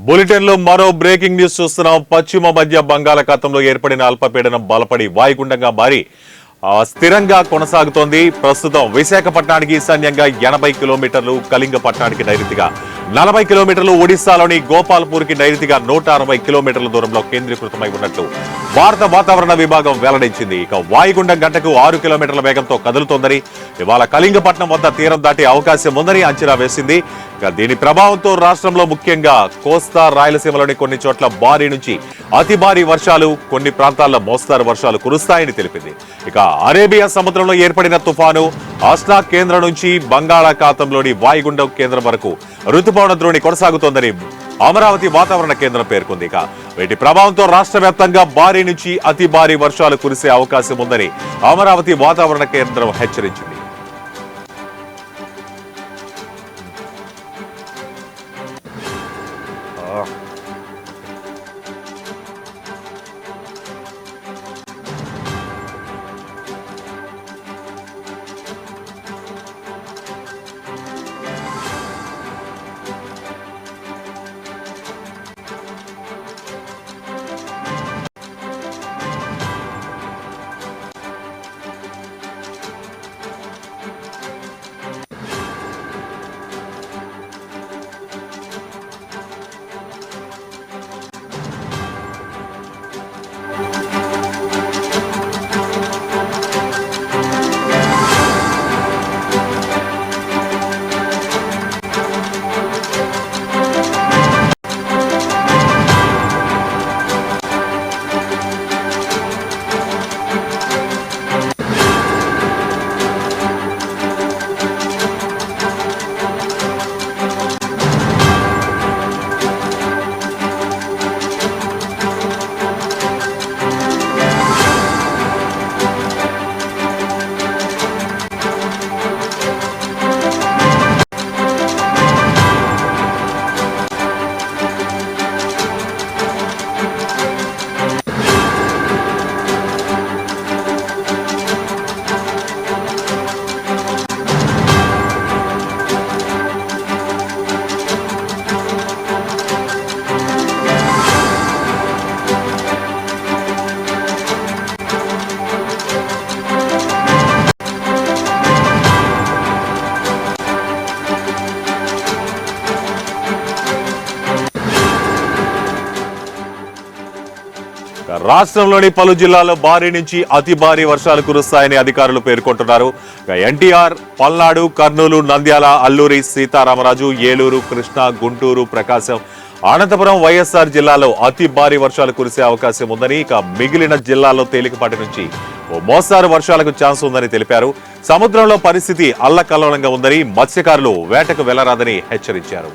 Bulletin లో మరో breaking news చూస్తున్నాం. పశ్చిమ మధ్య బంగాళాఖాతంలో ఏర్పడిన అల్పపీడనం బలపడి వాయుగుండంగా మారి స్థిరంగా కొనసాగుతోంది. ప్రస్తుతం విశాఖపట్నానికి ఈశాన్యంగా 80 కిలోమీటర్లు, కళింగపట్నానికి నైరుతిగా 40 కిలోమీటర్లు, ఒడిశాలోని గోపాల్పూర్ కి నైరుతిగా 160 కిలోమీటర్ల దూరంలో కేంద్రీకృతమై ఉన్నట్లు భారత వాతావరణ విభాగం వెల్లడించింది. ఇక వాయుగుండం గంటకు 6 కిలోమీటర్ల వేగంతో కదులుతోందని, ఇవాళ కళింగపట్నం వద్ద తీరం దాటే అవకాశం ఉందని అంచనా వేసింది. ఇక దీని ప్రభావంతో రాష్ట్రంలో ముఖ్యంగా కోస్తా, రాయలసీమలోని కొన్ని చోట్ల భారీ నుంచి అతి భారీ వర్షాలు, కొన్ని ప్రాంతాల్లో మోస్తారు వర్షాలు కురుస్తాయని తెలిపింది. ఇక అరేబియా సముద్రంలో ఏర్పడిన తుఫాను ఆస్ట్రా కేంద్రం నుంచి బంగాళాఖాతంలోని వాయుగుండం కేంద్రం వరకు రుతుపవన ద్రోణి కొనసాగుతోందని అమరావతి వాతావరణ కేంద్రం పేర్కొంది. ఇక వీటి ప్రభావంతో రాష్ట్ర వ్యాప్తంగా భారీ నుంచి అతి భారీ వర్షాలు కురిసే అవకాశం ఉందని అమరావతి వాతావరణ కేంద్రం హెచ్చరించింది. రాష్ట్రంలోని పలు జిల్లాల్లో భారీ నుంచి అతి భారీ వర్షాలు కురుస్తాయని అధికారులు పేర్కొంటున్నారు. ఎన్టీఆర్, పల్నాడు, కర్నూలు, నంద్యాల, అల్లూరి సీతారామరాజు, ఏలూరు, కృష్ణా, గుంటూరు, ప్రకాశం, అనంతపురం, వైఎస్ఆర్ జిల్లాలో అతి భారీ వర్షాలు కురిసే అవకాశం ఉందని, ఇక మిగిలిన జిల్లాల్లో తేలికపాటి నుంచి ఓ మోస్తారు వర్షాలకు ఛాన్స్ ఉందని తెలిపారు. సముద్రంలో పరిస్థితి అల్లకల్లోలంగా ఉందని, మత్స్యకారులు వేటకు వెళ్లరాదని హెచ్చరించారు.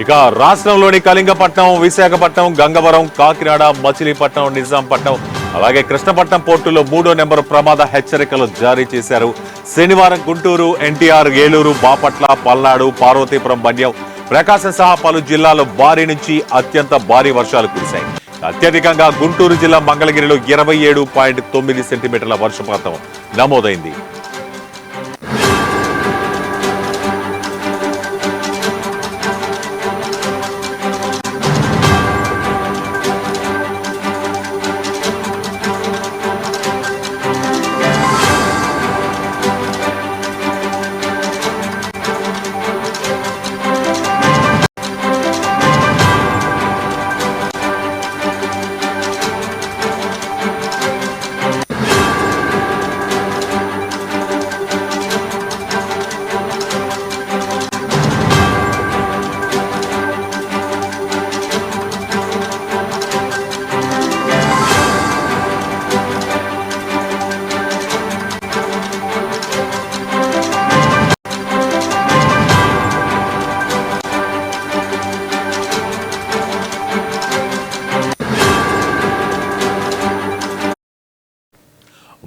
ఇక రాష్ట్రంలోని కళింగపట్నం, విశాఖపట్నం, గంగవరం, కాకినాడ, మచిలీపట్నం, నిజాంపట్నం, అలాగే కృష్ణపట్నం పోర్టులో 3వ నెంబర్ ప్రమాద హెచ్చరికలు జారీ చేశారు. శనివారం గుంటూరు, ఎన్టీఆర్, ఏలూరు, బాపట్ల, పల్నాడు, పార్వతీపురం, మన్యం, ప్రకాశం సహా పలు జిల్లాల్లో భారీ నుంచి అత్యంత భారీ వర్షాలు కురిశాయి. అత్యధికంగా గుంటూరు జిల్లా మంగళగిరిలో 27.9 సెంటీమీటర్ల వర్షపాతం నమోదైంది.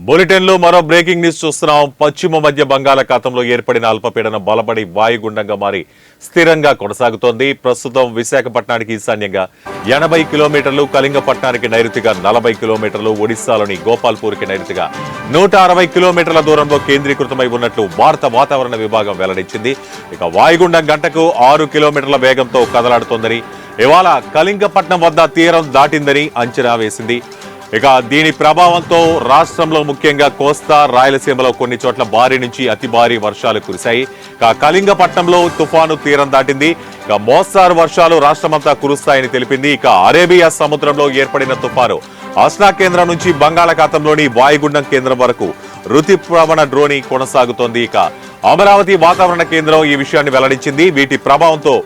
బులెటిన్లో మరో బ్రేకింగ్ న్యూస్ చూస్తున్నాం. పశ్చిమ మధ్య బంగాళాఖాతంలో ఏర్పడిన అల్పపీడనం బలపడి వాయుగుండంగా మారి స్థిరంగా కొనసాగుతోంది. ప్రస్తుతం విశాఖపట్నానికి ఈశాన్యంగా 80 కిలోమీటర్లు, కళింగపట్నానికి నైరుతిగా 40 కిలోమీటర్లు, ఒడిశాలోని గోపాల్పూర్కి నైరుతిగా 160 కిలోమీటర్ల దూరంలో కేంద్రీకృతమై ఉన్నట్లు భారత వాతావరణ విభాగం వెల్లడించింది. ఇక వాయుగుండం గంటకు 6 కిలోమీటర్ల వేగంతో కదలాడుతోందని, ఇవాళ కళింగపట్నం వద్ద తీరం దాటిందని అంచనా వేసింది. ఇక దీని ప్రభావంతో రాష్ట్రంలో ముఖ్యంగా కోస్తా, రాయలసీమలో కొన్ని చోట్ల భారీ నుంచి అతి భారీ వర్షాలు కురిశాయి. ఇక కళింగపట్నంలో తుఫాను తీరం దాటింది. ఇక మోస్తారు వర్షాలు రాష్ట్రమంతా కురుస్తాయని తెలిపింది. ఇక అరేబియా సముద్రంలో ఏర్పడిన తుఫాను ఆస్నా కేంద్రం నుంచి బంగాళాఖాతంలోని వాయుగుండం కేంద్రం వరకు రుతుపవన ద్రోణి కొనసాగుతోంది. ఇక అమరావతి వాతావరణ కేంద్రం ఈ విషయాన్ని వెల్లడించింది. వీటి ప్రభావంతో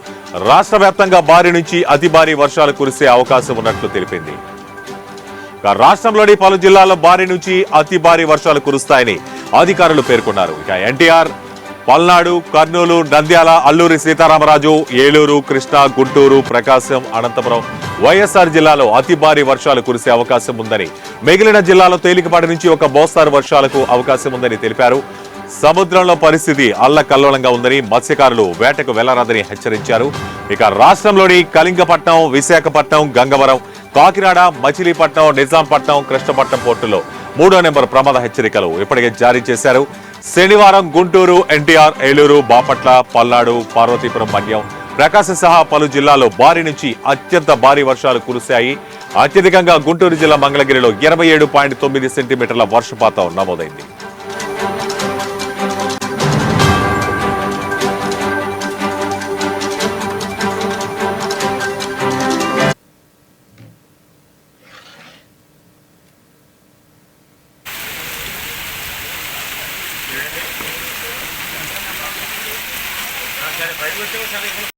రాష్ట్ర వ్యాప్తంగా భారీ నుంచి అతి భారీ వర్షాలు కురిసే అవకాశం ఉన్నట్లు తెలిపింది. రాష్ట్రంలోని పలు జిల్లాల్లో భారీ నుంచి అతి భారీ వర్షాలు కురుస్తాయని అధికారులు పేర్కొన్నారు. ఇక ఎన్టీఆర్, పల్నాడు, కర్నూలు, నంద్యాల, అల్లూరి సీతారామరాజు, ఏలూరు, కృష్ణా, గుంటూరు, ప్రకాశం, అనంతపురం, వైఎస్ఆర్ జిల్లాలో అతి భారీ వర్షాలు కురిసే అవకాశం ఉందని, మిగిలిన జిల్లాలో తేలికపాటి నుంచి ఒక మోస్తారు వర్షాలకు అవకాశం ఉందని తెలిపారు. సముద్రంలో పరిస్థితి అల్లకల్లోలంగా ఉందని, మత్స్యకారులు వేటకు వెళ్లరాదని హెచ్చరించారు. ఇక రాష్ట్రంలోని కళింగపట్నం, విశాఖపట్నం, గంగవరం, కాకినాడ, మచిలీపట్నం, నిజాంపట్నం, కృష్ణపట్నం పోర్టులో 3వ నెంబర్ ప్రమాద హెచ్చరికలు ఇప్పటికే జారీ చేశారు. శనివారం గుంటూరు, ఎన్టీఆర్, ఏలూరు, బాపట్ల, పల్నాడు, పార్వతీపురం, మన్యం, ప్రకాశం సహా పలు జిల్లాల్లో భారీ నుంచి అత్యంత భారీ వర్షాలు కురిశాయి. అత్యధికంగా గుంటూరు జిల్లా మంగళగిరిలో 27.9 సెంటీమీటర్ల వర్షపాతం నమోదైంది. సరే బయటకు వచ్చేవో సరే